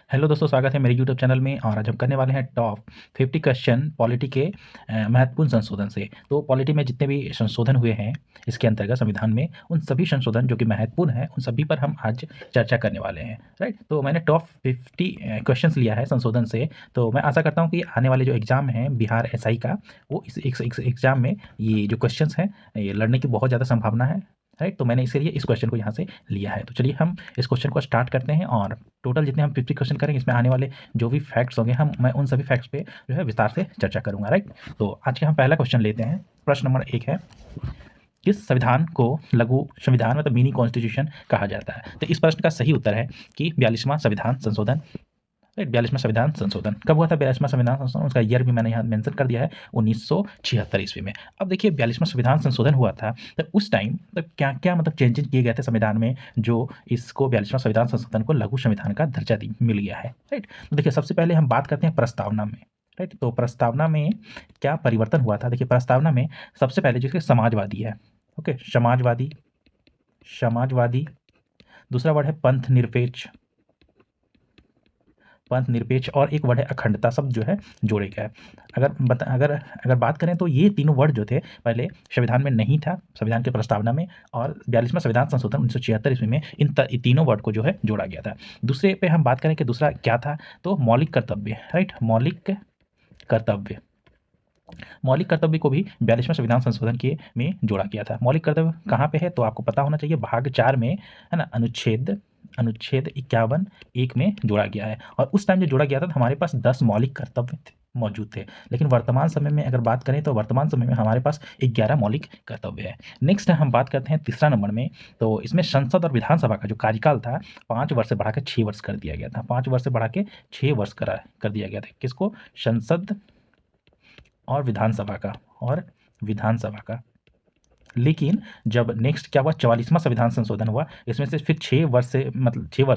Hello दोस्तों, स्वागत है मेरे यूट्यूब चैनल में। और आज हम करने वाले हैं टॉप 50 क्वेश्चन पॉलिटी के महत्वपूर्ण संशोधन से। तो पॉलिटी में जितने भी संशोधन हुए हैं इसके अंतर्गत संविधान में, उन सभी संशोधन जो कि महत्वपूर्ण हैं उन सभी पर हम आज चर्चा करने वाले हैं। राइट, तो मैंने टॉप 50 क्वेश्चंस लिया है संशोधन से। तो मैं आशा करता हूँ कि आने वाले जो एग्ज़ाम है बिहार एसआई का, वो इस एग्ज़ाम में ये जो क्वेश्चंस हैं ये लड़ने की बहुत ज़्यादा संभावना है। राइट, तो मैंने इसके लिए इस क्वेश्चन को यहाँ से लिया है। तो चलिए हम इस क्वेश्चन को स्टार्ट करते हैं। और टोटल जितने हम 50 क्वेश्चन करेंगे इसमें आने वाले जो भी फैक्ट्स होंगे मैं उन सभी फैक्ट्स पे जो है विस्तार से चर्चा करूंगा। राइट, तो आज के हम पहला क्वेश्चन लेते हैं। प्रश्न नंबर 1 है, किस संविधान को लघु संविधान मतलब मिनी कॉन्स्टिट्यूशन कहा जाता है? तो इस प्रश्न का सही उत्तर है कि 42वां संविधान संशोधन। 42वां संविधान संशोधन कब हुआ था? 42वां संविधान संशोधन, उसका ईयर भी मैंने यहाँ मेंशन कर दिया है, 1976 ईस्वी में। अब देखिए 42वां संविधान संशोधन हुआ था तो उस टाइम मतलब क्या क्या मतलब चेंजेस किए गए थे संविधान में, जो इसको 42वां संविधान संशोधन को लघु संविधान का दर्जा मिल गया है। राइट, तो देखिए सबसे पहले हम बात करते हैं प्रस्तावना में। राइट, तो प्रस्तावना में क्या परिवर्तन हुआ था? देखिए प्रस्तावना में सबसे पहले जो समाजवादी है, ओके, समाजवादी, समाजवादी, दूसरा वर्ड है पंथ निरपेक्ष, पंथ निरपेक्ष, और एक वर्ड है अखंडता, शब्द जो है जोड़े गए हैं। अगर बात करें तो ये तीनों वर्ड जो थे पहले संविधान में नहीं था, संविधान के प्रस्तावना में, और 42वां संविधान संशोधन 1976 ईस्वी में इन तीनों वर्ड को जो है जोड़ा गया था। दूसरे पे हम बात करें कि दूसरा क्या था, तो मौलिक कर्तव्य। राइट, मौलिक कर्तव्य, मौलिक कर्तव्य को भी 42वां संविधान संशोधन के में जोड़ा गया था। मौलिक कर्तव्य कहाँ पे है? तो आपको पता होना चाहिए, भाग 4 में है ना, अनुच्छेद 51(1) में जोड़ा गया है। और उस टाइम जो जोड़ा गया था तो हमारे पास 10 मौलिक कर्तव्य मौजूद थे, लेकिन वर्तमान समय में अगर बात करें तो वर्तमान समय में हमारे पास 11 मौलिक कर्तव्य है। नेक्स्ट हम बात करते हैं तीसरा नंबर में। तो इसमें संसद और विधानसभा का जो कार्यकाल था 5 वर्ष से बढ़ा के 6 वर्ष कर दिया गया था। 5 वर्ष से बढ़ा के 6 वर्ष कर दिया गया था। किसको? संसद और विधानसभा का। लेकिन जब नेक्स्ट क्या हुआ, 44वां संविधान संशोधन हुआ, इसमें से फिर 6 वर्ष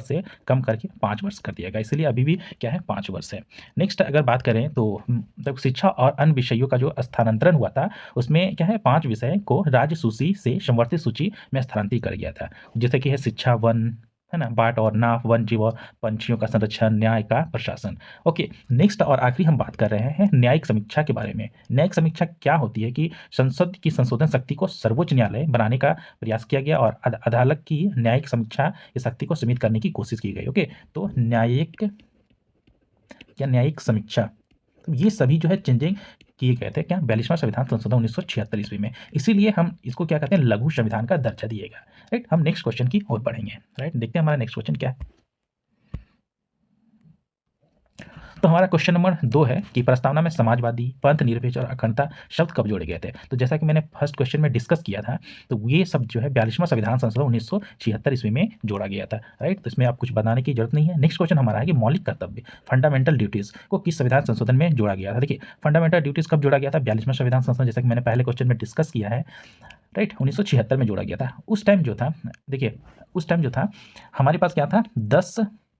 से कम करके 5 वर्ष कर दिया गया, इसलिए अभी भी क्या है, 5 वर्ष है। नेक्स्ट अगर बात करें तो मतलब शिक्षा और अन्य विषयों का जो स्थानांतरण हुआ था उसमें क्या है, 5 विषय को राज्य सूची से संवर्धित सूची में स्थानांतरित कर गया था, जैसे कि है शिक्षा, वन, है ना, बाट और नाव, वन जीव और पंछियों का संरक्षण, न्याय का प्रशासन। ओके, नेक्स्ट और आखिरी हम बात कर रहे हैं न्यायिक समीक्षा के बारे में। न्यायिक समीक्षा क्या होती है कि संसद की संशोधन शक्ति को सर्वोच्च न्यायालय बनाने का प्रयास किया गया और अदालत की न्यायिक समीक्षा इस शक्ति को सीमित करने की कोशिश की गई। ओके, तो न्यायिक समीक्षा, तो ये सभी जो है चेंजिंग किए गए थे क्या, 42वां संविधान संशोधन 1976 ईस्वी में। इसीलिए हम इसको क्या कहते हैं, लघु संविधान का दर्जा दिएगा। राइट, हम नेक्स्ट क्वेश्चन की ओर बढ़ेंगे। राइट, देखते हैं हमारा नेक्स्ट क्वेश्चन क्या है। तो हमारा क्वेश्चन नंबर 2 है कि प्रस्तावना में समाजवादी, पंथ निरपेक्ष और अखंडता शब्द कब जोड़े गए थे? तो जैसा कि मैंने फर्स्ट क्वेश्चन में डिस्कस किया था, तो ये सब जो है 42वां संविधान संशोधन 1976 ईस्वी में जोड़ा गया था। राइट, तो इसमें आप कुछ बताने की जरूरत नहीं है। नेक्स्ट क्वेश्चन हमारा है कि मौलिक कर्तव्य, फंडामेंटल ड्यूटीज को किस संविधान संशोधन में जोड़ा गया था? देखिए फंडामेंटल ड्यूटीज कब जोड़ा गया था? 42वां संविधान संशोधन, जैसा कि मैंने पहले क्वेश्चन में डिस्कस किया है। राइट, 1976 में जोड़ा गया था। उस टाइम जो था, देखिए उस टाइम जो था हमारे पास क्या था, 10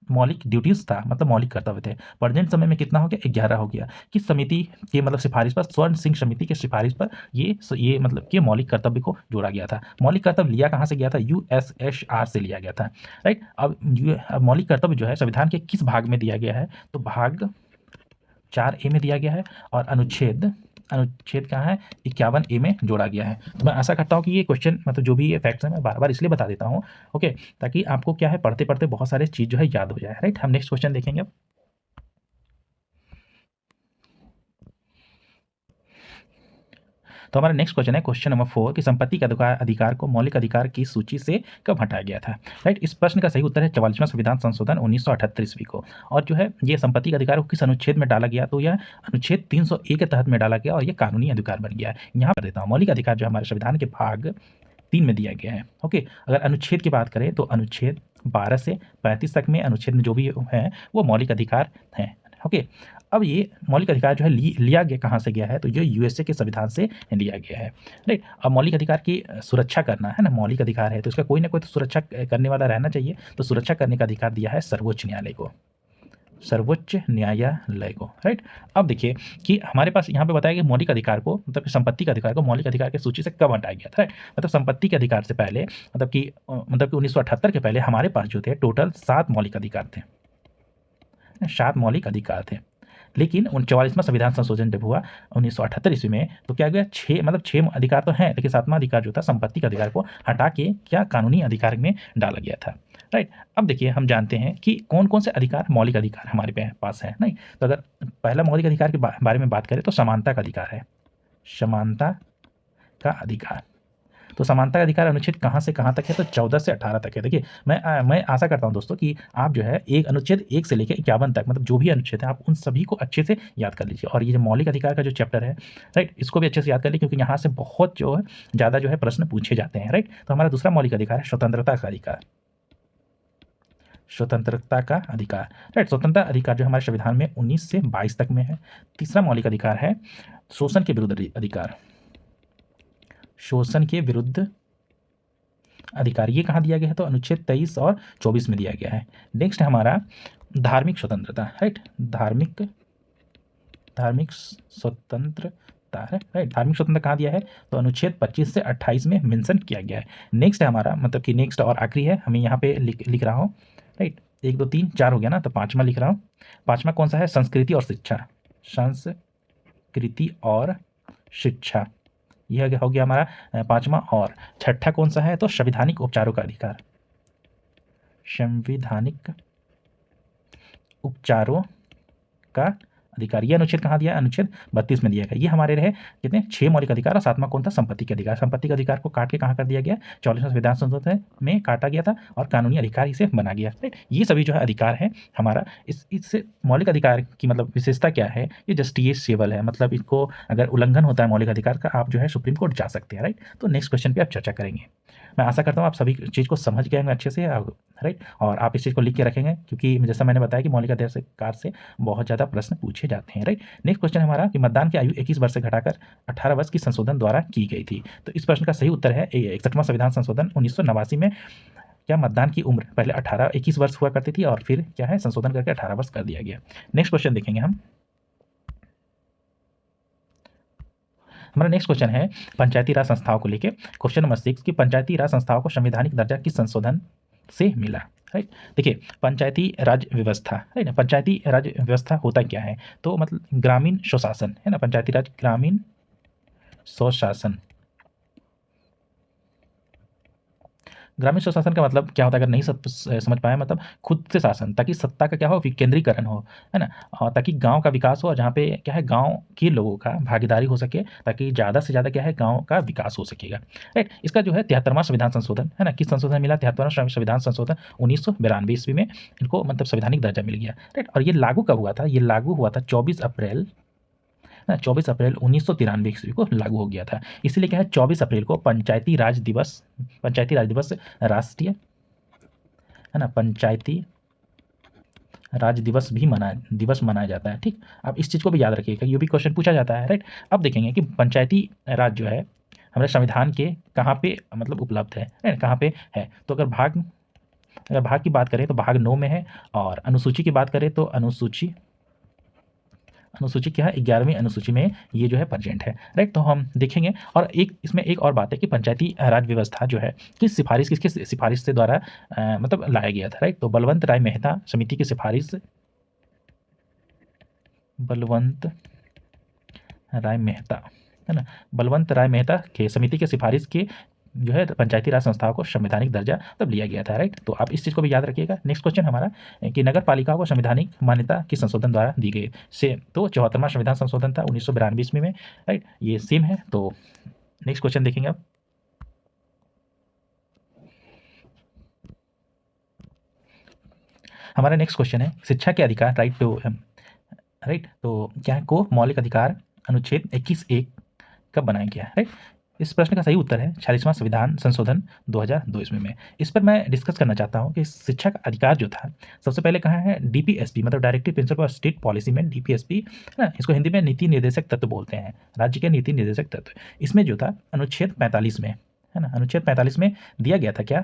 मौलिक ड्यूटीज था, मतलब मौलिक कर्तव्य थे। प्रेजेंट समय में कितना हो गया, 11 हो गया। किस समिति के मतलब सिफारिश पर, स्वर्ण सिंह समिति के सिफारिश पर ये मतलब कि मौलिक कर्तव्य को जोड़ा गया था। मौलिक कर्तव्य लिया कहाँ से गया था? यूएसएसआर से लिया गया था। राइट, अब मौलिक कर्तव्य जो है संविधान के किस भाग में दिया गया है? तो भाग 4A में दिया गया है, और अनुच्छेद कहाँ है, 51A में जोड़ा गया है। तो मैं आशा करता हूँ कि ये क्वेश्चन मतलब जो भी ये फैक्ट्स हैं मैं बार बार इसलिए बता देता हूँ, ओके, ताकि आपको क्या है, पढ़ते पढ़ते बहुत सारे चीज़ जो है याद हो जाए। राइट, हम नेक्स्ट क्वेश्चन देखेंगे अब। तो हमारा नेक्स्ट क्वेश्चन है क्वेश्चन नंबर 4 कि संपत्ति के अधिकार को मौलिक अधिकार की सूची से कब हटाया गया था? राइट, इस प्रश्न का सही उत्तर है 44वां संविधान संशोधन 1978 ईस्वी को। और जो है ये संपत्ति के अधिकार को किस अनुच्छेद में डाला गया? तो यह अनुच्छेद 301 के तहत में डाला गया और यह कानूनी अधिकार बन गया है। यहाँ पर देता हूँ, मौलिक अधिकार जो हमारे संविधान के भाग 3 में दिया गया है। ओके, अगर अनुच्छेद की बात करें तो अनुच्छेद 12 से 35 तक में अनुच्छेद में जो भी है वो मौलिक अधिकार हैं। ओके, अब ये मौलिक अधिकार जो है लिया गया कहाँ से गया है? तो ये यूएसए के संविधान से लिया गया है। राइट, अब मौलिक अधिकार की सुरक्षा करना है ना, मौलिक अधिकार है तो इसका कोई ना कोई तो सुरक्षा करने वाला रहना चाहिए। तो सुरक्षा करने का अधिकार दिया है सर्वोच्च न्यायालय को, सर्वोच्च न्यायालय को। राइट, अब देखिए कि हमारे पास यहाँ पे बताया कि मौलिक अधिकार को मतलब संपत्ति के अधिकार को मौलिक अधिकार की सूची से कब हटाया गया था? मतलब संपत्ति के अधिकार से पहले मतलब कि 1978 के पहले हमारे पास जो थे टोटल 7 मौलिक अधिकार थे। 7 मौलिक अधिकार थे। लेकिन 44वां संविधान संशोधन जब हुआ 1978 ईस्वी में, तो क्या गया, 6 अधिकार तो हैं, लेकिन 7वां अधिकार जो था संपत्ति के अधिकार को हटा के क्या कानूनी अधिकार में डाला गया था। राइट, अब देखिए हम जानते हैं कि कौन कौन से अधिकार मौलिक अधिकार हमारे पास है। नहीं तो अगर पहला मौलिक अधिकार के बारे में बात करें तो समानता का अधिकार है। समानता का अधिकार, तो समानता का अधिकार अनुच्छेद कहाँ से कहाँ तक है, तो 14 से 18 तक है। देखिए मैं आशा करता हूँ दोस्तों कि आप जो है एक अनुच्छेद 1 से लेकर 51 तक, मतलब जो भी अनुच्छेद है आप उन सभी को अच्छे से याद कर लीजिए। और ये जो मौलिक अधिकार का जो चैप्टर है, राइट, इसको भी अच्छे से याद कर लीजिए, क्योंकि यहाँ से बहुत जो है ज़्यादा जो है प्रश्न पूछे जाते हैं। राइट, तो हमारा दूसरा मौलिक अधिकार है स्वतंत्रता का अधिकार। स्वतंत्रता का अधिकार, राइट, स्वतंत्रता अधिकार जो हमारे संविधान में 19 से 22 तक में है। तीसरा मौलिक अधिकार है शोषण के विरुद्ध अधिकार। शोषण के विरुद्ध अधिकार, ये कहाँ दिया गया है, तो अनुच्छेद 23 और 24 में दिया गया है। नेक्स्ट है हमारा धार्मिक स्वतंत्रता। राइट, धार्मिक स्वतंत्रता है। राइट, धार्मिक स्वतंत्रता कहाँ दिया है, तो अनुच्छेद 25 से 28 में मेंशन किया गया है। नेक्स्ट है हमारा, मतलब कि नेक्स्ट और आखिरी है, हमें यहाँ पे लिख रहा हूँ। राइट, 1 2 3 4 हो गया ना, तो 5वां लिख रहा हूँ। 5वां कौन सा है, संस्कृति और शिक्षा। संस्कृति और शिक्षा, यह हो गया हमारा 5वां। और 6ठा कौन सा है, तो संवैधानिक उपचारों का अधिकार। संवैधानिक उपचारों का अधिकार, ये अनुच्छेद कहाँ दिया है, अनुच्छेद 32 में दिया गया। ये हमारे रहे कितने, 6 मौलिक अधिकार। और 7वां कौन था, संपत्ति के अधिकार। संपत्ति के अधिकार को काट के कहाँ कर दिया गया, 44वां संविधान संशोधन में काटा गया था और कानूनी अधिकार इसे बना गया। राइट, ये सभी जो है अधिकार है हमारा। इससे मौलिक अधिकार की मतलब विशेषता क्या है, ये जस्टिसेबल है, मतलब इसको अगर उल्लंघन होता है मौलिक अधिकार का, आप जो है सुप्रीम कोर्ट जा सकते हैं। राइट, तो नेक्स्ट क्वेश्चन पर आप चर्चा करेंगे। मैं आशा करता हूँ आप सभी चीज़ को समझ गए होंगे अच्छे से। राइट, और आप इस चीज़ को लिख के रखेंगे, क्योंकि जैसा मैंने बताया कि मौलिक अधिकार से बहुत ज़्यादा प्रश्न पूछे जाते हैं। राइट, नेक्स्ट क्वेश्चन हमारा कि मतदान की आयु 21 वर्ष से घटाकर 18 वर्ष की संशोधन द्वारा की गई थी। तो इस प्रश्न का सही उत्तर है 61वां संविधान संशोधन 1989 में। क्या मतदान की उम्र पहले 21 वर्ष हुआ करती थी और फिर क्या है संशोधन करके 18 वर्ष कर दिया गया। नेक्स्ट क्वेश्चन देखेंगे हम। हमारा नेक्स्ट क्वेश्चन है पंचायती राज संस्थाओं को लेके, क्वेश्चन नंबर 6 कि पंचायती राज संस्थाओं को संवैधानिक दर्जा किस संशोधन से मिला। राइट, देखिए पंचायती राज व्यवस्था, राइट ना, पंचायती राज व्यवस्था होता क्या है, तो मतलब ग्रामीण स्वशासन है ना, पंचायती राज ग्रामीण स्वशासन। ग्रामीण स्वशासन का मतलब क्या होता है, अगर नहीं समझ पाए, मतलब खुद से शासन, ताकि सत्ता का क्या हो, विकेंद्रीकरण हो, है ना, और ताकि गांव का विकास हो, जहाँ पे क्या है गांव के लोगों का भागीदारी हो सके, ताकि ज़्यादा से ज़्यादा क्या है गांव का विकास हो सकेगा। राइट, इसका जो है 73वां संविधान संशोधन है ना, किस संशोधन मिला, 73वां संविधान संशोधन 1992 ईस्वी में इनको मतलब संवैधानिक दर्जा मिल गया। राइट, और ये लागू कब हुआ था, ये लागू हुआ था 24 अप्रैल 1993 ईस्वी को लागू हो गया था। इसीलिए क्या है 24 अप्रैल को पंचायती राज दिवस राष्ट्रीय है ना, पंचायती राज दिवस भी मनाया जाता है। ठीक, आप इस चीज़ को भी याद रखिएगा, ये भी क्वेश्चन पूछा जाता है। राइट, अब देखेंगे कि पंचायती राज जो है हमारे संविधान के कहाँ पे मतलब उपलब्ध है, कहाँ पे है। तो अगर भाग की बात करें तो भाग 9 में है, और अनुसूची की बात करें तो अनुसूची क्या है, 11वीं अनुसूची में ये जो है प्रेजेंट है। राइट, तो हम देखेंगे। और इसमें एक और बात है कि पंचायती राज व्यवस्था जो है किसके सिफारिश से द्वारा मतलब लाया गया था। राइट, तो बलवंत राय मेहता समिति की सिफारिश, बलवंत राय मेहता है ना, बलवंत राय मेहता के समिति के सिफारिश के जो है पंचायती राज संस्थाओं को संवैधानिक दर्जा तब लिया गया था। राइट, तो आप इस चीज़ को भी याद रखिएगा। नेक्स्ट क्वेश्चन हमारा कि नगर पालिकाओं को संवैधानिक मान्यता किस संशोधन द्वारा दी गई से, तो 74वां संविधान संशोधन था 1992 ईस्वी में। राइट, ये सेम है। तो नेक्स्ट क्वेश्चन देखेंगे आप। हमारा नेक्स्ट क्वेश्चन है शिक्षा के अधिकार, राइट तो क्या है को मौलिक अधिकार अनुच्छेद 21(1) कब बनाया गया। राइट, इस प्रश्न का सही उत्तर है 46वां संविधान संशोधन 2002 ईस्वी में। इस पर मैं डिस्कस करना चाहता हूं कि शिक्षा का अधिकार जो था सबसे पहले कहाँ है, डीपीएसपी मतलब directive principle of state policy में, डीपीएसपी है ना, इसको हिंदी में नीति निर्देशक तत्व बोलते हैं, राज्य के नीति निर्देशक तत्व। इसमें जो था अनुच्छेद 45 में है ना, अनुच्छेद 45 में दिया गया था क्या,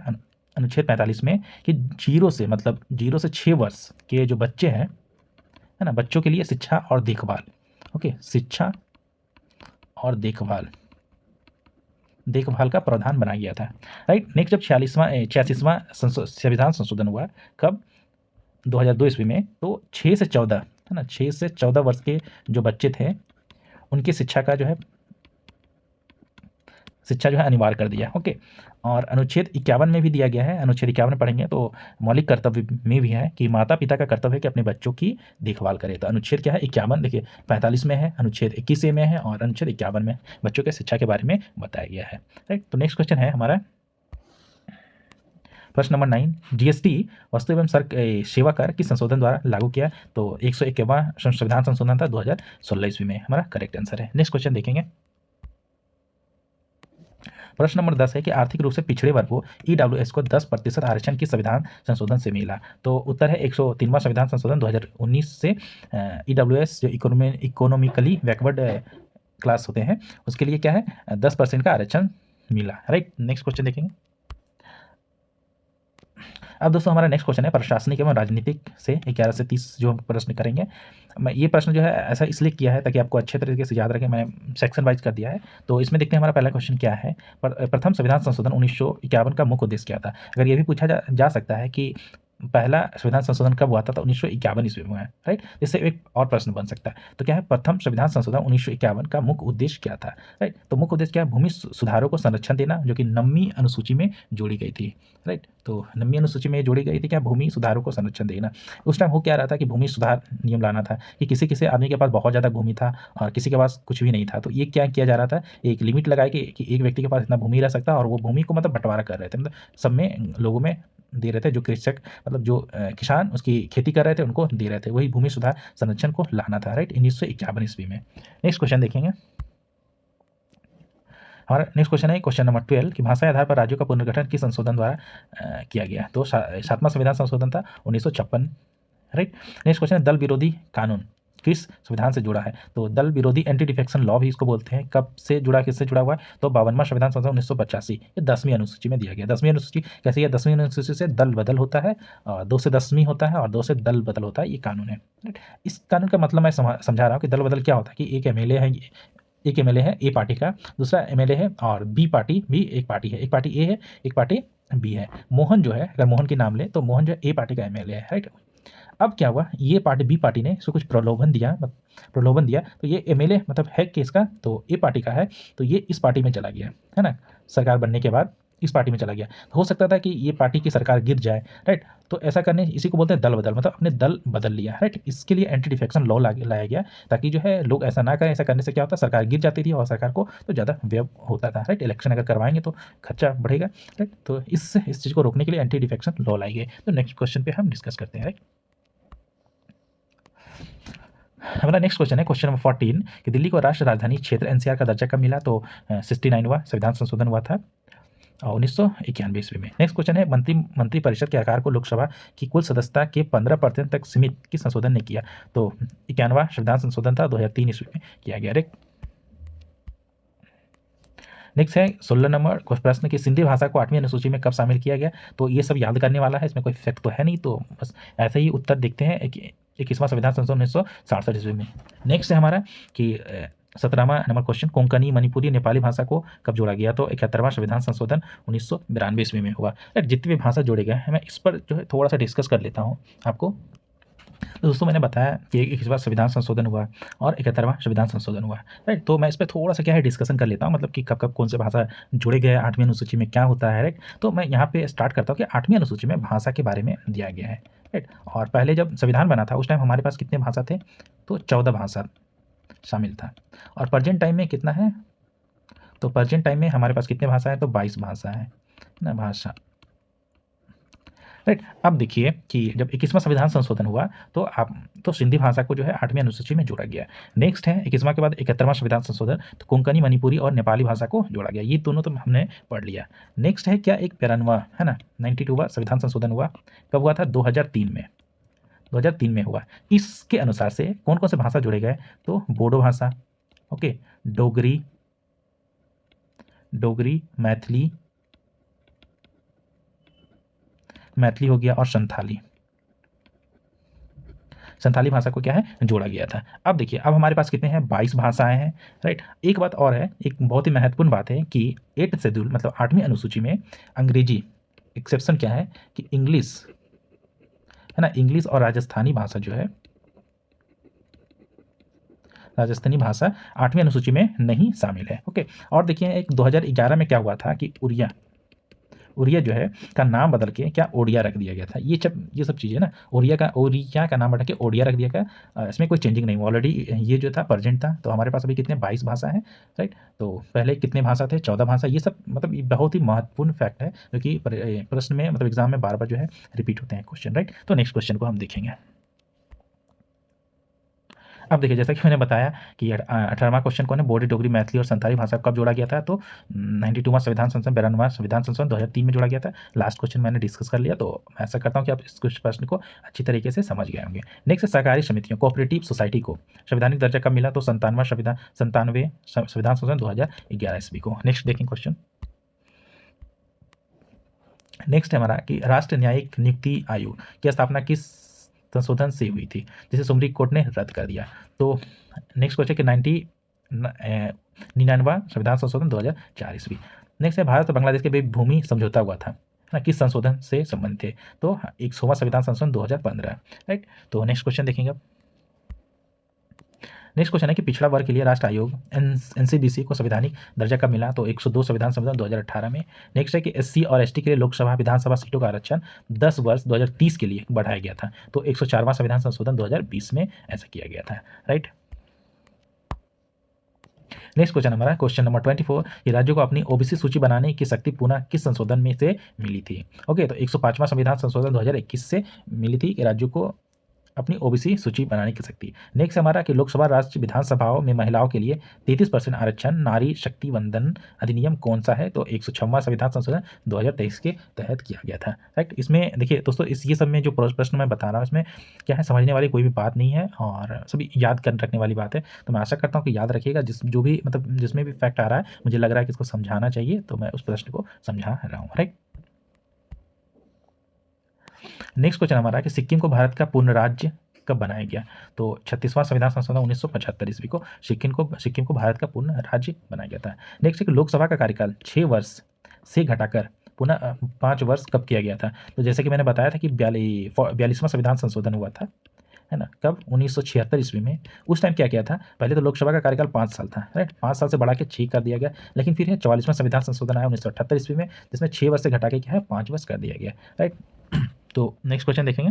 अनुच्छेद 45 में कि 0 से 6 वर्ष के जो बच्चे हैं है ना, बच्चों के लिए शिक्षा और देखभाल, ओके, शिक्षा और देखभाल का प्रावधान बनाया गया था। राइट, नेक्स्ट जब 86वां संविधान संशोधन हुआ, कब, 2002 ईस्वी में, तो 6 से 14 है ना, 6 से 14 वर्ष के जो बच्चे थे उनकी शिक्षा जो है अनिवार्य कर दिया। ओके, और अनुच्छेद 51 में भी दिया गया है, अनुच्छेद 51 में पढ़ेंगे तो मौलिक कर्तव्य में भी है कि माता पिता का कर्तव्य है कि अपने बच्चों की देखभाल करें। तो अनुच्छेद क्या है, 51, देखिए 45 में है, अनुच्छेद 21 में है और अनुच्छेद 51 में बच्चों के शिक्षा के बारे में बताया गया है। राइट, तो नेक्स्ट क्वेश्चन है हमारा प्रश्न नंबर 9, जीएसटी वस्तु एवं सेवा कर किस संशोधन द्वारा लागू किया? तो 101वां संविधान संशोधन था 2016 ईस्वी में, हमारा करेक्ट आंसर है। नेक्स्ट क्वेश्चन देखेंगे, प्रश्न नंबर 10 है कि आर्थिक रूप से पिछड़े वर्ग को ईडब्ल्यूएस को 10% आरक्षण किस संविधान संशोधन से मिला? तो उत्तर है 103वां संविधान संशोधन 2019 से ईडब्ल्यूएस जो इकोनॉमिकली बैकवर्ड क्लास होते हैं उसके लिए क्या है 10% का आरक्षण मिला। राइट, नेक्स्ट क्वेश्चन देखेंगे। अब दोस्तों हमारा नेक्स्ट क्वेश्चन है प्रशासनिक एवं राजनीतिक से 11 से 30 जो हम प्रश्न करेंगे। मैं ये प्रश्न जो है ऐसा इसलिए किया है ताकि आपको अच्छे तरीके से याद रखें, मैंने सेक्शन वाइज कर दिया है। तो इसमें देखते हैं हमारा पहला क्वेश्चन क्या है, प्रथम संविधान संशोधन 1951 का मुख्य उद्देश्य क्या था? अगर ये भी पूछा जा सकता है कि पहला संविधान संशोधन कब हुआ था, तो 1951 ईस्वी में हुआ है। राइट, इससे एक और प्रश्न बन सकता है। तो क्या है प्रथम संविधान संशोधन 1951 का मुख्य उद्देश्य क्या था? राइट, तो मुख्य उद्देश्य क्या है, भूमि सुधारों को संरक्षण देना जो कि 9वीं अनुसूची में जोड़ी गई थी। राइट, तो 9वीं अनुसूची में जोड़ी गई थी क्या, भूमि सुधारों को संरक्षण देना। उस टाइम हो क्या रहा था कि भूमि सुधार नियम लाना था कि किसी किसी आदमी के पास बहुत ज़्यादा भूमि था और किसी के पास कुछ भी नहीं था। तो ये क्या किया जा रहा था, एक लिमिट लगाई कि एक व्यक्ति के पास इतना भूमि रह सकता है और वो भूमि को मतलब बंटवारा कर रहे थे, मतलब सब में लोगों में दे रहे थे, जो कृषक मतलब जो किसान उसकी खेती कर रहे थे उनको दे रहे थे, वही भूमि सुधार संरक्षण को लाना था। राइट, 1951 ईस्वी में। नेक्स्ट क्वेश्चन देखेंगे, हमारा नेक्स्ट क्वेश्चन है क्वेश्चन नंबर 12 कि भाषा आधार पर राज्यों का पुनर्गठन किस संशोधन द्वारा किया गया? तो 7वां संविधान संशोधन था 1956। राइट, नेक्स्ट क्वेश्चन है दल विरोधी कानून किस संविधान से जुड़ा है? तो दल विरोधी एंटी डिफेक्शन लॉ भी इसको बोलते हैं, कब से जुड़ा, किससे जुड़ा हुआ है? तो 52वां संविधान संशोधन 1985, ये 10वीं अनुसूची में दिया गया। 10वीं अनुसूची कैसी है, 10वीं अनुसूची से दल बदल होता है, 2 से 10वीं होता है और 2 से दल बदल होता है, ये कानून है। राइट, इस कानून का मतलब मैं समझा रहा हूँ कि दल बदल क्या होता है कि एक एमएलए है ए पार्टी का, दूसरा एमएलए है और बी पार्टी भी एक पार्टी है, एक पार्टी ए है एक पार्टी बी है। मोहन जो है, अगर मोहन के नाम ले तो मोहन जो है ए पार्टी का एमएलए है। राइट, अब क्या हुआ, ये पार्टी बी पार्टी ने इसको कुछ प्रलोभन दिया तो ये एमएलए मतलब है किसका, तो ए पार्टी का है, तो ये इस पार्टी में चला गया है ना, सरकार बनने के बाद इस पार्टी में चला गया। तो हो सकता था कि ये पार्टी की सरकार गिर जाए। राइट, तो ऐसा करने इसी को बोलते हैं दल बदल, मतलब अपने दल बदल लिया। राइट, इसके लिए एंटी डिफेक्शन लॉ लाया गया ताकि जो है लोग ऐसा ना करें। ऐसा करने से क्या होता है, सरकार गिर जाती थी और सरकार को तो ज़्यादा व्यय होता था। राइट, इलेक्शन अगर करवाएंगे तो खर्चा बढ़ेगा। राइट, तो इस चीज़ को रोकने के लिए एंटी डिफेक्शन लॉ लाई गई। तो नेक्स्ट क्वेश्चन पर हम डिस्कस करते हैं। राइट, हमारा नेक्स्ट क्वेश्चन है क्वेश्चन नंबर 14 कि दिल्ली को राष्ट्रीय राजधानी क्षेत्र एनसीआर का दर्जा कब मिला? तो 69वां संविधान संशोधन हुआ था 1991 ईस्वी में। नेक्स्ट क्वेश्चन है मंत्री परिषद के आकार को लोकसभा की कुल सदस्यता के 15% तक सीमित किस संशोधन ने किया? तो 91वां संविधान संशोधन था 2003 ईस्वी में किया गया। नेक्स्ट है 16 नंबर प्रश्न कि सिंधी भाषा को 8वीं अनुसूची में कब शामिल किया गया? तो ये सब याद करने वाला है, इसमें कोई फैक्ट तो है नहीं, तो बस ऐसे ही उत्तर देखते हैं। 21वां संविधान संशोधन 1967 ईस्वी में। नेक्स्ट है हमारा कि 17वां नंबर क्वेश्चन कोंकणी मणिपुरी नेपाली भाषा को कब जोड़ा गया? तो 71वां संविधान संशोधन 1992 ईस्वी में हुआ। जितने भी भाषा जोड़े गए हैं मैं इस पर जो है थोड़ा सा डिस्कस कर लेता हूँ आपको। तो दोस्तों मैंने बताया कि 21वां संविधान संशोधन हुआ और 71वां संविधान संशोधन हुआ। राइट, तो मैं इस पर थोड़ा सा क्या है डिस्कशन कर लेता हूँ, मतलब कि कब कब कौन से भाषा जुड़े गए 8वीं अनुसूची में क्या होता है। राइट, तो मैं यहाँ पे स्टार्ट करता हूँ कि 8वीं अनुसूची में भाषा के बारे में दिया गया है। राइट, और पहले जब संविधान बना था उस टाइम हमारे पास कितने भाषा थे? तो 14 भाषा शामिल था। और प्रेजेंट टाइम में कितना है? तो प्रेजेंट टाइम में हमारे पास कितने भाषा है? तो 22 भाषा है ना भाषा। राइट, अब देखिए कि जब 21वां संविधान संशोधन हुआ तो सिंधी भाषा को जो है 8वीं अनुसूची में जोड़ा गया। नेक्स्ट है 21वां के बाद 71वां संविधान संशोधन, तो कोंकणी मणिपुरी और नेपाली भाषा को जोड़ा गया। ये दोनों तो हमने पढ़ लिया। नेक्स्ट है क्या, एक 92वां है ना 92वां संविधान संशोधन हुआ। कब हुआ था? 2003 में। 2003 में हुआ। इसके अनुसार से कौन कौन से भाषा जोड़े गए? तो बोडो भाषा, ओके, डोगरी, मैथिली हो गया और संथाली भाषा को क्या है जोड़ा गया था। अब देखिए अब हमारे पास कितने हैं? 22 भाषाएं हैं। राइट, एक बात और है, एक बहुत ही महत्वपूर्ण बात है कि 8th शेड्यूल मतलब 8वीं अनुसूची में अंग्रेजी एक्सेप्शन क्या है कि इंग्लिश है ना। इंग्लिश और राजस्थानी भाषा जो है, राजस्थानी भाषा 8वीं अनुसूची में नहीं शामिल है। ओके, और देखिए एक 2011 में क्या हुआ था कि उड़िया जो है का नाम बदल के क्या ओडिया रख दिया गया था। ये सब चीज़ें ना, ओरिया का नाम बदल के ओडिया रख दिया गया। इसमें कोई चेंजिंग नहीं, ऑलरेडी ये जो था प्रेजेंट था। तो हमारे पास अभी कितने 22 भाषा है, राइट। तो पहले कितने भाषा थे, 14 भाषा। ये सब मतलब ये बहुत ही महत्वपूर्ण फैक्ट है, जो कि प्रश्न में मतलब एग्जाम में बार बार जो है रिपीट होते हैं क्वेश्चन, राइट। तो नेक्स्ट क्वेश्चन को हम देखेंगे। अब देखिए जैसा कि मैंने बताया कि 18वां क्वेश्चन कौन है, बोडो डोगरी मैथिली और संताली भाषा कब जोड़ा गया था, तो 92वां संविधान संशोधन 92वां संविधान संशोधन 2003 में जोड़ा गया था। लास्ट क्वेश्चन मैंने डिस्कस कर लिया, तो मैं ऐसा करता हूँ कि आप इस प्रश्न को अच्छी तरीके से समझ गए होंगे। नेक्स्ट सहकारी समितियों, कोऑपरेटिव सोसाइटी को संवैधानिक दर्जा कब मिला, तो 97वें संविधान संशोधन 2011 ईस्वी को। नेक्स्ट देखें क्वेश्चन। नेक्स्ट है हमारा कि राष्ट्रीय न्यायिक नियुक्ति आयोग की स्थापना किस संशोधन से हुई थी, जिसे सुप्रीम कोर्ट ने रद्द कर दिया। तो नेक्स्ट क्वेश्चन कि 99वां संविधान संशोधन 2004 ईस्वी। नेक्स्ट है भारत और बांग्लादेश के बीच भूमि समझौता हुआ था ना, किस संशोधन से संबंधित थे, तो 100वां संविधान संशोधन 2015, राइट। तो नेक्स्ट क्वेश्चन देखेंगे अब। नेक्स्ट क्वेश्चन है कि पिछड़ा वर्ग के लिए राष्ट्र आयोग एनसीबीसी को संवैधानिक दर्जा कब मिला, तो 102 संविधान संशोधन 2018 में। नेक्स्ट है कि एससी और एसटी के लिए लोकसभा विधानसभा सीटों का आरक्षण 10 वर्ष 2030 के लिए बढ़ाया गया था, तो 104वां संविधान संशोधन 2020 में ऐसा किया गया था, राइट। नेक्स्ट क्वेश्चन हमारा क्वेश्चन नंबर 24 कि राज्यों को अपनी ओबीसी सूची बनाने की शक्ति पुनः किस संशोधन में से मिली थी। ओके, तो 105वां संविधान संशोधन 2021 से मिली थी कि राज्यों को अपनी ओबीसी सूची बनाने की शक्ति। नेक्स्ट हमारा कि लोकसभा राज्य विधानसभाओं में महिलाओं के लिए 33% आरक्षण नारी शक्ति वंदन अधिनियम कौन सा है, तो 106वां संविधान संशोधन 2023 के तहत किया गया था, राइट। इसमें देखिए दोस्तों ये सब में जो प्रश्न मैं बता रहा हूँ इसमें क्या है, समझने वाली कोई भी बात नहीं है और सभी याद कर रखने वाली बात है। तो मैं आशा करता हूँ कि याद रखिएगा, जिसमें भी फैक्ट आ रहा है मुझे लग रहा है कि इसको समझाना चाहिए, तो मैं उस प्रश्न को समझा रहा हूँ, राइट। नेक्स्ट क्वेश्चन हमारा कि सिक्किम को भारत का पूर्ण राज्य कब बनाया गया, तो 36वां संविधान संशोधन 1975 ईस्वी को सिक्किम को भारत का पूर्ण राज्य बनाया गया था। नेक्स्ट है कि लोकसभा का कार्यकाल 6 वर्ष से घटाकर पुनः 5 वर्ष कब किया गया था, तो जैसे कि मैंने बताया था कि 42वां संविधान संशोधन हुआ था, है ना, कब 1976 ईस्वी में। उस टाइम क्या किया था, पहले तो लोकसभा का कार्यकाल 5 साल था, राइट। 5 साल से बढ़ा के 6 कर दिया गया, लेकिन फिर 44वां संविधान संशोधन आया 1978 ईस्वी में, जिसमें 6 वर्ष से घटा के क्या है 5 वर्ष कर दिया गया, राइट। तो नेक्स्ट क्वेश्चन देखेंगे।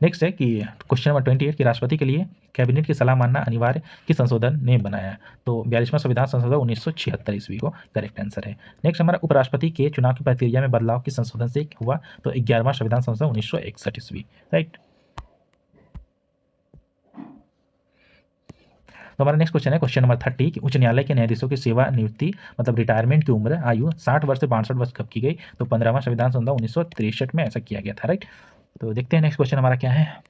नेक्स्ट है कि क्वेश्चन नंबर 28 कि राष्ट्रपति के लिए कैबिनेट की सलाह मानना अनिवार्य किस संशोधन ने बनाया, तो 42वां संविधान संशोधन 1976 ईस्वी को करेक्ट आंसर है। नेक्स्ट हमारा उपराष्ट्रपति के चुनाव की प्रक्रिया में बदलाव किस संशोधन से हुआ, तो 11वां संविधान संशोधन 1961 ईस्वी, राइट। तो हमारा नेक्स्ट क्वेश्चन है क्वेश्चन नंबर 30 कि उच्च न्यायालय के न्यायाधीशों की सेवा निवृत्ति मतलब रिटायरमेंट की उम्र आयु 60 वर्ष से 62 वर्ष कब की गई, तो 15वां संविधान संशोधन 1963 में ऐसा किया गया था, राइट। तो देखते हैं नेक्स्ट क्वेश्चन हमारा क्या है।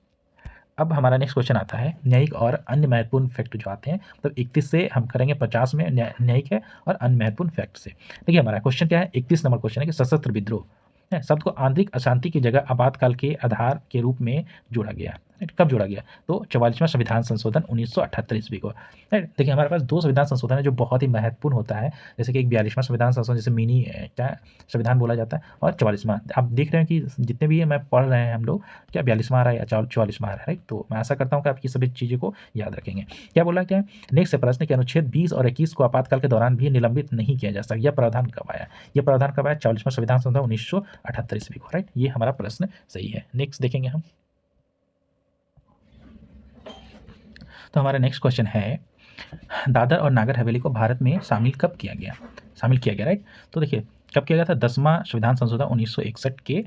अब हमारा नेक्स्ट क्वेश्चन आता है न्यायिक और अन्य महत्वपूर्ण फैक्ट जो आते हैं, तो 31 से हम करेंगे 50 में न्यायिक है और अन्य महत्वपूर्ण फैक्ट से। देखिए हमारा क्वेश्चन क्या है, 31 नंबर क्वेश्चन है कि सशस्त्र विद्रोह शब्द को आंतरिक अशांति की जगह आपातकाल के आधार के रूप में जोड़ा गया, कब जोड़ा गया, तो 44वां संविधान संशोधन 1978 ईस्वी को, राइट। देखिए हमारे पास 2 संविधान संशोधन है जो बहुत ही महत्वपूर्ण होता है, जैसे कि एक 42वां संविधान संशोधन जिसे मिनी क्या संविधान बोला जाता है, और 44वां। आप देख रहे हैं कि जितने भी मैं पढ़ रहे हैं हम लोग क्या 42वां आ रहा है या 44वां आ रहा है, राइट। तो मैं आशा करता हूँ कि आप ये सभी चीज़ों को याद रखेंगे। क्या बोला क्या है नेक्स्ट प्रश्न के अनुच्छेद 20 और 21 को आपातकाल के दौरान भी निलंबित नहीं किया जा सकता, यह प्रावधान कब आया, यह प्रावधान कब आया, 44वां संविधान संशोधन 1978 ईस्वी को, राइट। ये हमारा प्रश्न सही है। नेक्स्ट देखेंगे हम। तो हमारा नेक्स्ट क्वेश्चन है दादर और नागर हवेली को भारत में शामिल किया गया, राइट। तो देखिए कब किया गया था, 10वां संविधान संशोधन 1961 के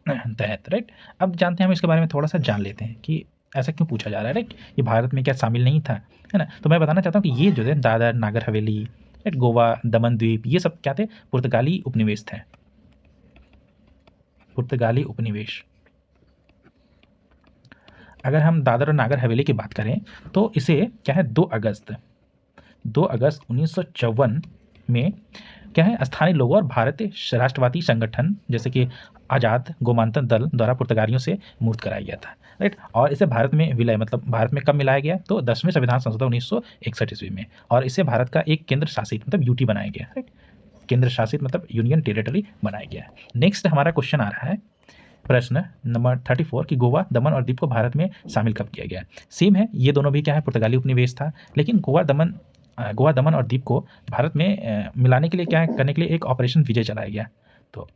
तहत, राइट। अब जानते हैं हम इसके बारे में थोड़ा सा जान लेते हैं कि ऐसा क्यों पूछा जा रहा है, राइट। ये भारत में क्या शामिल नहीं था, है ना। तो मैं बताना चाहता हूँ कि ये जो है दादर नागर हवेली, राइट, गोवा दमन द्वीप, ये सब क्या थे, पुर्तगाली उपनिवेश थे, पुर्तगाली उपनिवेश। अगर हम दादर और नागर हवेली की बात करें तो इसे क्या है 2 अगस्त 1954 में क्या है स्थानीय लोगों और भारतीय राष्ट्रवादी संगठन जैसे कि आज़ाद गोमांतक दल द्वारा पुर्तगालियों से मुक्त कराया गया था, राइट। और इसे भारत में विलय मतलब भारत में कब मिलाया गया, तो 10वें संविधान संशोधन 1961 ईस्वी में, और इसे भारत का एक केंद्र शासित मतलब यूटी बनाया गया, राइट। केंद्र शासित मतलब यूनियन टेरिटरी बनाया गया। नेक्स्ट हमारा क्वेश्चन आ रहा है प्रश्न नंबर 34 कि गोवा, दमन और दीव को भारत में शामिल कब किया गया? सेम है, ये दोनों भी क्या है, पुर्तगाली उपनिवेश था, लेकिन गोवा, दमन और दीव को भारत में मिलाने के लिए क्या करने के लिए एक ऑपरेशन विजय चलाया गया। तो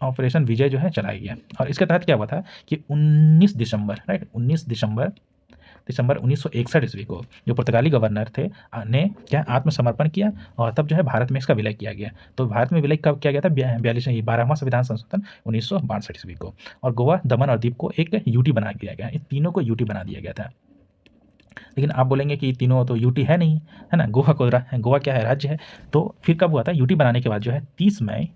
ऑपरेशन विजय जो है चलाया गया, और इसके तहत क्या हुआ था कि 19 दिसंबर 1961 ईस्वी को जो पुर्तगाली गवर्नर थे ने क्या आत्मसमर्पण किया, और तब जो है भारत में इसका विलय किया गया। तो भारत में विलय कब किया गया था? 12वां संविधान संशोधन 1962 ईस्वी को। और गोवा, दमन और दीव को एक यूटी बना दिया गया, इन तीनों को यूटी बना दिया गया था। लेकिन आप बोलेंगे कि तीनों तो यूटी है नहीं, है ना, गोवा क्या है, राज्य है। तो फिर कब हुआ था? यूटी बनाने के बाद जो है 30 मई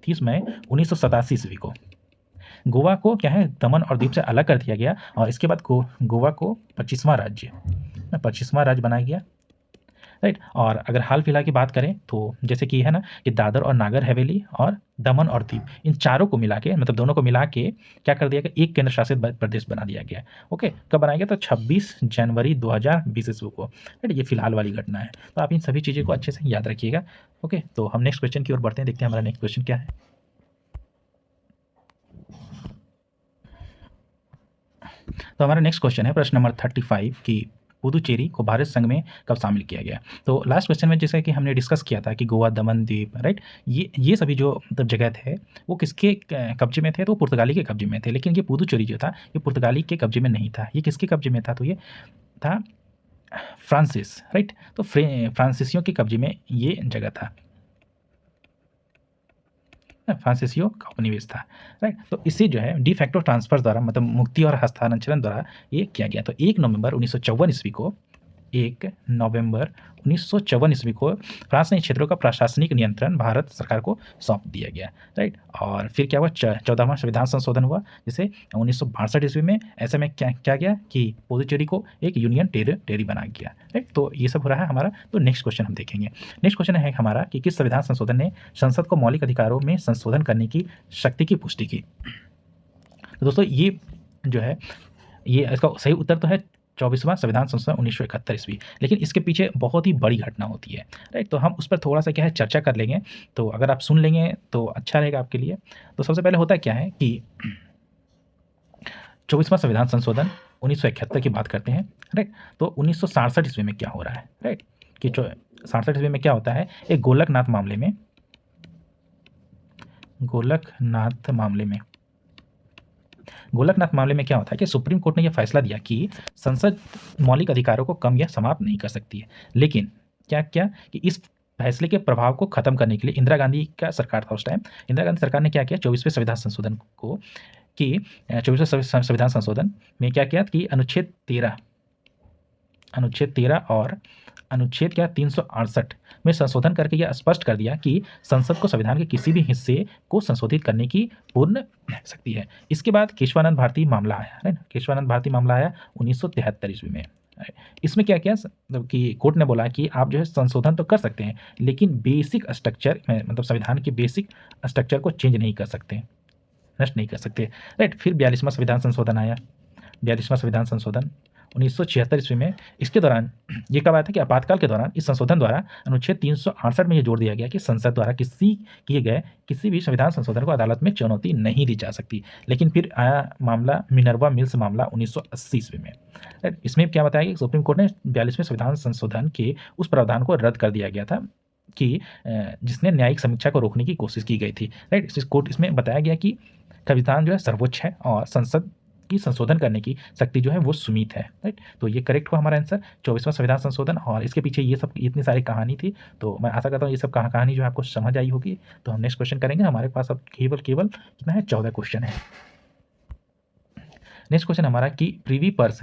1987 ईस्वी को गोवा को क्या है, दमन और दीव से अलग कर दिया गया, और इसके बाद गोवा को 25वां राज्य बनाया गया, राइट। और अगर हाल फिलहाल की बात करें तो जैसे कि है ना कि दादर और नागर हवेली और दमन और दीव, इन चारों को मिला के, मतलब दोनों को मिला के क्या कर दिया गया, एक केंद्र शासित प्रदेश बना दिया गया। ओके, कब बनाया गया? तो 26 जनवरी 2020 ईस्वी को, राइट। ये फिलहाल वाली घटना है, तो आप इन सभी चीज़ों को अच्छे से याद रखिएगा। ओके, तो हम नेक्स्ट क्वेश्चन की ओर बढ़ते हैं, देखते हैं हमारा नेक्स्ट क्वेश्चन क्या है। तो हमारा नेक्स्ट क्वेश्चन है प्रश्न नंबर 35 कि पुदुचेरी को भारत संघ में कब शामिल किया गया? तो लास्ट क्वेश्चन में जैसे कि हमने डिस्कस किया था कि गोवा, दमन, दीव, राइट, ये सभी जो मतलब जगह थे वो किसके कब्जे में थे? तो पुर्तगाली के कब्जे में थे। लेकिन ये पुदुचेरी जो था ये पुर्तगाली के कब्जे में नहीं था, ये किसके कब्जे में था? तो ये था फ्रांसिस, राइट। तो फ्रांसीसियों के कब्जे में ये जगह था, फ्रांसीसियों का उपनिवेश था, राइट। तो इसे जो है डी फैक्टो ट्रांसफर द्वारा, मतलब मुक्ति और हस्तांतरण द्वारा ये किया गया। तो 1 नवंबर 1954 ईस्वी को 1 नवंबर 1954 ईस्वी को फ्रांस ने इन क्षेत्रों का प्रशासनिक नियंत्रण भारत सरकार को सौंप दिया गया, राइट। और फिर क्या हुआ? 14वां संविधान संशोधन हुआ, जिसे 1962 ईस्वी में ऐसे में क्या गया कि पुदुचेरी को एक यूनियन टेरिटरी बनाया गया, राइट। तो ये सब हो रहा है हमारा। तो नेक्स्ट क्वेश्चन हम देखेंगे। नेक्स्ट क्वेश्चन है हमारा कि किस संविधान संशोधन ने संसद को मौलिक अधिकारों में संशोधन करने की शक्ति की पुष्टि की? तो दोस्तों ये जो है, ये इसका सही उत्तर तो है 24वां संविधान संशोधन 1971 ईस्वी। लेकिन इसके पीछे बहुत ही बड़ी घटना होती है, राइट। तो हम उस पर थोड़ा सा क्या है चर्चा कर लेंगे, तो अगर आप सुन लेंगे तो अच्छा रहेगा आपके लिए। तो सबसे पहले होता क्या है कि 24वां संविधान संशोधन 1971 की बात करते हैं, राइट। तो 1967 ईस्वी में क्या हो रहा है, राइट, कि 67 ईस्वी में क्या होता है, एक गोलकनाथ मामले में क्या होता है कि सुप्रीम कोर्ट ने यह फैसला दिया कि संसद मौलिक अधिकारों को कम या समाप्त नहीं कर सकती है। लेकिन क्या कि इस फैसले के प्रभाव को खत्म करने के लिए इंदिरा गांधी का सरकार था उस टाइम, इंदिरा गांधी सरकार ने क्या किया, 24वें संविधान संशोधन में क्या किया कि अनुच्छेद 13 और अनुच्छेद 368 में संशोधन करके यह स्पष्ट कर दिया कि संसद को संविधान के किसी भी हिस्से को संशोधित करने की पूर्ण शक्ति है। इसके बाद केशवानंद भारती मामला आया, राइट। केशवानंद भारती मामला आया 1973 ईस्वी में। इसमें क्या किया मतलब कि कोर्ट ने बोला कि आप जो है संशोधन तो कर सकते हैं, लेकिन बेसिक स्ट्रक्चर मतलब संविधान के बेसिक स्ट्रक्चर को चेंज नहीं कर सकते, नष्ट नहीं कर सकते, राइट। फिर 42वां संविधान संशोधन आया, 42वां संविधान संशोधन 1976 ईस्वी में। इसके दौरान ये कब आया था कि आपातकाल के दौरान इस संशोधन द्वारा अनुच्छेद 368 में ये जोड़ दिया गया कि संसद द्वारा किए गए किसी भी संविधान संशोधन को अदालत में चुनौती नहीं दी जा सकती। लेकिन फिर आया मामला मिनर्वा मिल्स मामला 1980 ईस्वी में। इसमें क्या बताया कि सुप्रीम कोर्ट ने 42वें संविधान संशोधन के उस प्रावधान को रद्द कर दिया गया था कि जिसने न्यायिक समीक्षा को रोकने की कोशिश की गई थी, राइट। कोर्ट इसमें बताया गया कि संविधान जो है सर्वोच्च है और संसद की संशोधन करने की शक्ति जो है वो सीमित है, राइट। तो ये करेक्ट हुआ हमारा आंसर, 24वां संविधान संशोधन। और इसके पीछे ये सब इतनी सारी कहानी थी, तो मैं आशा करता हूँ ये सब कहानी जो है आपको समझ आई होगी। तो हम नेक्स्ट क्वेश्चन करेंगे। हमारे पास अब केवल कितना है, 14 क्वेश्चन है। नेक्स्ट क्वेश्चन हमारा कि प्रीवी पर्स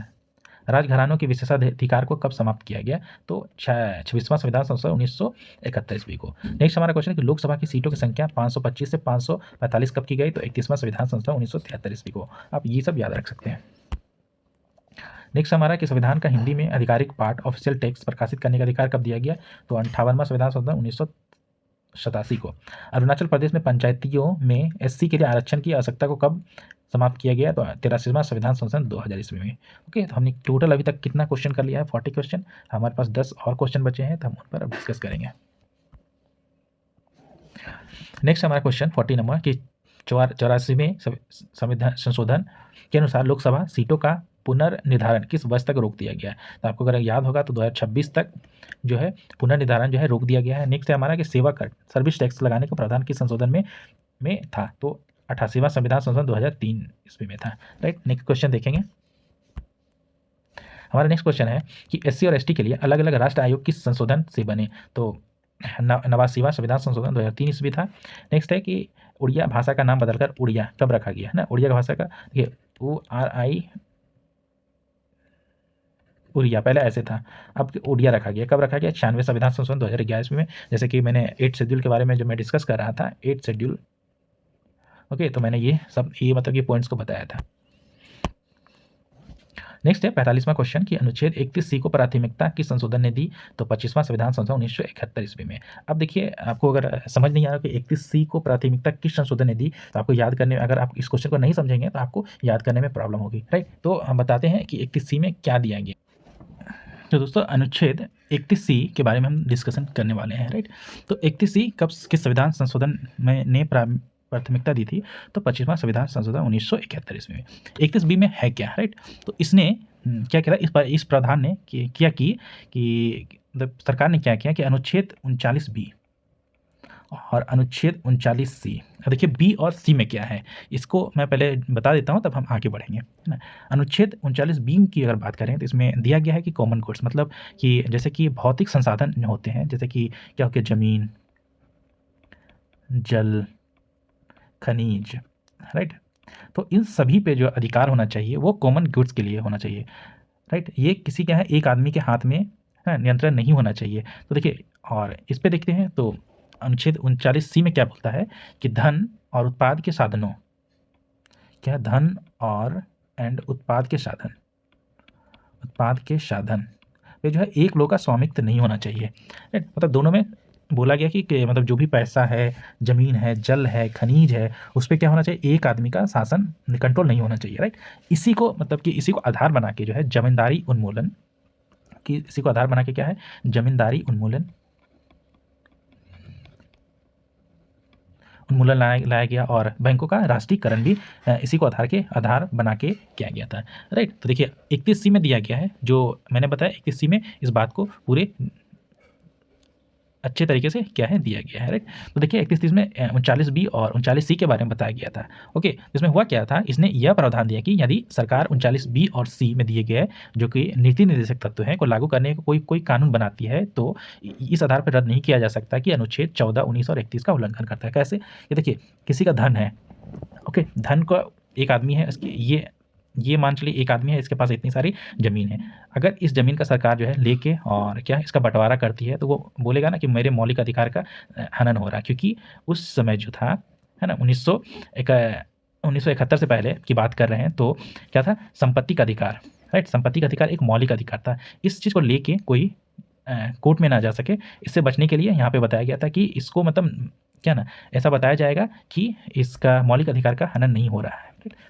राजघरानों के विशेषाधिकार को कब समाप्त किया गया? तो 26वां संविधान संशोधन 1971 ईस्वी को। नेक्स्ट हमारा क्वेश्चन है कि लोकसभा की सीटों की संख्या 525 से 545 कब की गई? तो 31वां संविधान संशोधन 1973 ईस्वी को। आप ये सब याद रख सकते हैं। नेक्स्ट हमारा कि संविधान का हिंदी में आधिकारिक पाठ ऑफिशियल टेक्स्ट प्रकाशित करने का अधिकार कब दिया गया? तो 58वां संविधान संशोधन 1987 को। अरुणाचल प्रदेश में पंचायतियों में एससी के लिए आरक्षण की आवश्यकता को कब समाप्त किया गया? तो 83वां संविधान संशोधन 2000 ईस्वी में। ओके, तो हमने टोटल अभी तक कितना क्वेश्चन कर लिया है? 40 क्वेश्चन। हमारे पास 10 और क्वेश्चन बचे हैं, तो हम उन पर अब डिस्कस करेंगे। नेक्स्ट हमारा क्वेश्चन 40 नंबर कि 84वें संविधान संशोधन के अनुसार लोकसभा सीटों का पुनर्निर्धारण किस वर्ष तक रोक दिया गया है। तो आपको अगर याद होगा तो 2026 तक जो है पुनर्निर्धारण जो है रोक दिया गया है। नेक्स्ट है हमारा कि सेवा कर सर्विस टैक्स लगाने का प्रावधान किस संशोधन में था। तो 88वां संविधान संशोधन 2003 ईस्वी में था। राइट, नेक्स्ट क्वेश्चन देखेंगे। हमारा नेक्स्ट क्वेश्चन है कि एससी और एसटी के लिए अलग अलग राष्ट्र आयोग किस संशोधन से बने। तो 89वां संविधान संशोधन 2003 ईस्वी था। नेक्स्ट है कि उड़िया भाषा का नाम बदलकर उड़िया कब रखा गया है ना। उड़िया भाषा का देखिए URI उड़िया पहले ऐसे था, अब उड़िया रखा गया। कब रखा गया? 96वें संविधान संशोधन 2011 में। जैसे कि मैंने 8 शेड्यूल के बारे में जो मैं डिस्कस कर रहा था, 8 शेड्यूल, ओके, तो मैंने ये मतलब ये पॉइंट्स को बताया था। नेक्स्ट है 45वां क्वेश्चन कि अनुच्छेद 31C को प्राथमिकता किस संशोधन ने दी। तो 25वां संविधान संशोधन 1971 ईस्वी में। अब देखिए आपको अगर समझ नहीं आ रहा कि 31C को प्राथमिकता किस संशोधन ने दी, तो आपको याद करने में, अगर आप इस क्वेश्चन को नहीं समझेंगे तो आपको याद करने में प्रॉब्लम होगी। राइट, तो हम बताते हैं कि 31C में क्या दिया गया। तो दोस्तों अनुच्छेद 31C के बारे में हम डिस्कशन करने वाले हैं। राइट, तो 31C कब किस संविधान संशोधन में ने प्राथमिकता दी थी। तो 25वां संविधान संशोधन 1971 ईस्वी में। 31B में है क्या। राइट, तो इसने क्या किया, इस प्रावधान ने किया कि मतलब सरकार ने क्या किया कि अनुच्छेद 39B और अनुच्छेद 39C, देखिए बी और सी में क्या है इसको मैं पहले बता देता हूँ, तब हम आगे बढ़ेंगे, है ना। अनुच्छेद 39B की अगर बात करें तो इसमें दिया गया है कि कॉमन गुड्स, मतलब कि जैसे कि भौतिक संसाधन होते हैं, जैसे कि क्या हो गया, जमीन, जल, खनिज, राइट, तो इन सभी पे जो अधिकार होना चाहिए वो कॉमन गुड्स के लिए होना चाहिए। राइट, ये किसी क्या है, एक आदमी के हाथ में नियंत्रण नहीं होना चाहिए। तो देखिए, और इस पे देखते हैं तो अनुच्छेद 39C में क्या बोलता है कि धन और उत्पाद के साधनों, क्या धन और उत्पाद के साधन पे जो है एक लोग का स्वामित्व नहीं होना चाहिए। राइट, मतलब दोनों में बोला गया कि मतलब जो भी पैसा है, जमीन है, जल है, खनिज है, उस पर क्या होना चाहिए, एक आदमी का शासन, कंट्रोल नहीं होना चाहिए। राइट, इसी को मतलब कि इसी को आधार बना के जो है जमींदारी उन्मूलन की, इसी को आधार बना के क्या है, जमींदारी उन्मूलन लाया गया, और बैंकों का राष्ट्रीयकरण भी इसी को आधार बना के किया गया था। राइट, तो देखिए 31C में दिया गया है, जो मैंने बताया 31C में इस बात को पूरे अच्छे तरीके से क्या है दिया गया है। राइट, तो देखिए 31 में 39B और 39C के बारे में बताया गया था। ओके, इसमें हुआ क्या था, इसने यह प्रावधान दिया कि यदि सरकार 39B और C में दिए गए जो कि नीति निर्देशक तत्व हैं को लागू करने का कोई कानून बनाती है, तो इस आधार पर रद्द नहीं किया जा सकता कि अनुच्छेद 14, 19 और 31 का उल्लंघन करता है। कैसे, ये देखिए किसी का धन है, ओके, धन का एक आदमी है, इसकी ये मान चलिए एक आदमी है, इसके पास इतनी सारी ज़मीन है। अगर इस ज़मीन का सरकार जो है लेके और क्या इसका बंटवारा करती है, तो वो बोलेगा ना कि मेरे मौलिक अधिकार का हनन हो रहा है, क्योंकि उस समय जो था, है ना, 1971 से पहले की बात कर रहे हैं, तो क्या था, संपत्ति का अधिकार। राइट, संपत्ति का अधिकार एक मौलिक अधिकार था। इस चीज़ को लेके कोई कोर्ट में ना जा सके, इससे बचने के लिए यहाँ पे बताया गया था कि इसको मतलब क्या ना, ऐसा बताया जाएगा कि इसका मौलिक अधिकार का हनन नहीं हो रहा है।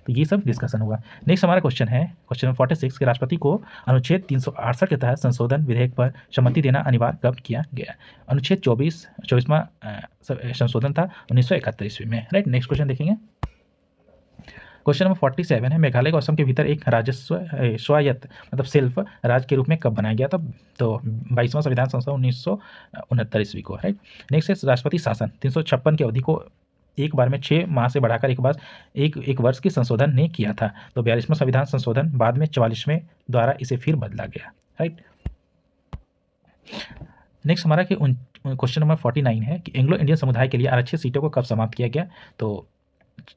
तो ये सब डिस्कशन होगा। नेक्स्ट हमारा क्वेश्चन है क्वेश्चन नंबर 46 कि राष्ट्रपति को अनुच्छेद 368 के तहत संशोधन विधेयक पर सम्मति देना अनिवार्य कब किया गया। अनुच्छेद 24वां संशोधन था 1971 ईस्वी में। राइट, नेक्स्ट क्वेश्चन देखेंगे। क्वेश्चन नंबर 47 है, मेघालय को असम के भीतर एक राजस्व स्वायत्त मतलब सेल्फ राज्य के रूप में कब बनाया गया था। तो 22वां संविधान संशोधन 1969 ईस्वी को। राइट, नेक्स्ट है राष्ट्रपति शासन 356 की अवधि को एक बार में 6 माह से बढ़ाकर एक वर्ष की संशोधन ने किया था। तो 42वां संविधान संशोधन बाद में 44वें द्वारा इसे फिर बदला गया। राइट, नेक्स्ट हमारा कि क्वेश्चन नंबर 49 है कि एंग्लो इंडियन समुदाय के लिए आरक्षित सीटों को कब समाप्त किया गया। तो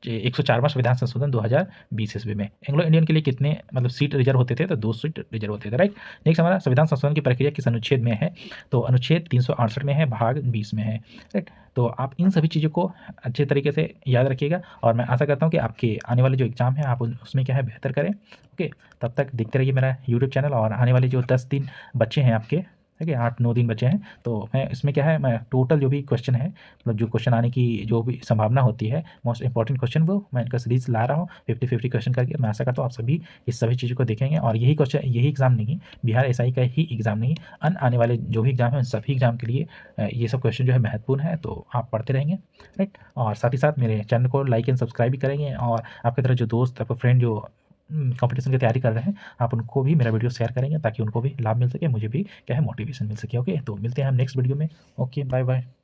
104वां संविधान संशोधन 2020 ईस्वी में। एंग्लो इंडियन के लिए कितने मतलब सीट रिजर्व होते थे, तो 2 सीट रिजर्व होते थे। राइट, नेक्स्ट हमारा संविधान संशोधन की प्रक्रिया किस अनुच्छेद में है। तो अनुच्छेद 368 में है, भाग 20 में है। राइट, तो आप इन सभी चीज़ों को अच्छे तरीके से याद रखिएगा, और मैं आशा करता हूँ कि आपके आने वाले जो एग्ज़ाम है आप उसमें क्या है बेहतर करें। ओके, तब तक देखते रहिए मेरा यूट्यूब चैनल, और आने वाले जो 10 दिन बच्चे हैं आपके ठीक है, 8-9 दिन बचे हैं। तो मैं इसमें क्या है, मैं टोटल जो भी क्वेश्चन है, मतलब जो क्वेश्चन आने की जो भी संभावना होती है, मोस्ट इंपॉर्टेंट क्वेश्चन, वो मैं इनका सीरीज़ ला रहा हूँ 50-50 क्वेश्चन करके। मैं आशा करता हूँ आप सभी इस सभी चीज़ों को देखेंगे, और यही क्वेश्चन, यही एग्ज़ाम नहीं, बिहार एसआई का ही एग्ज़ाम नहीं, आने वाले जो भी एग्ज़ाम है उन सभी एग्ज़ाम के लिए ये सब क्वेश्चन जो है महत्वपूर्ण है, तो आप पढ़ते रहेंगे, राइट। और साथ ही साथ मेरे चैनल को लाइक एंड सब्सक्राइब भी करेंगे, और आपकी तरह जो दोस्त, आपके फ्रेंड जो कॉम्पिटिशन की तैयारी कर रहे हैं, आप उनको भी मेरा वीडियो शेयर करेंगे, ताकि उनको भी लाभ मिल सके, मुझे भी क्या है मोटिवेशन मिल सके। ओके, तो मिलते हैं हम नेक्स्ट वीडियो में। Okay, bye bye.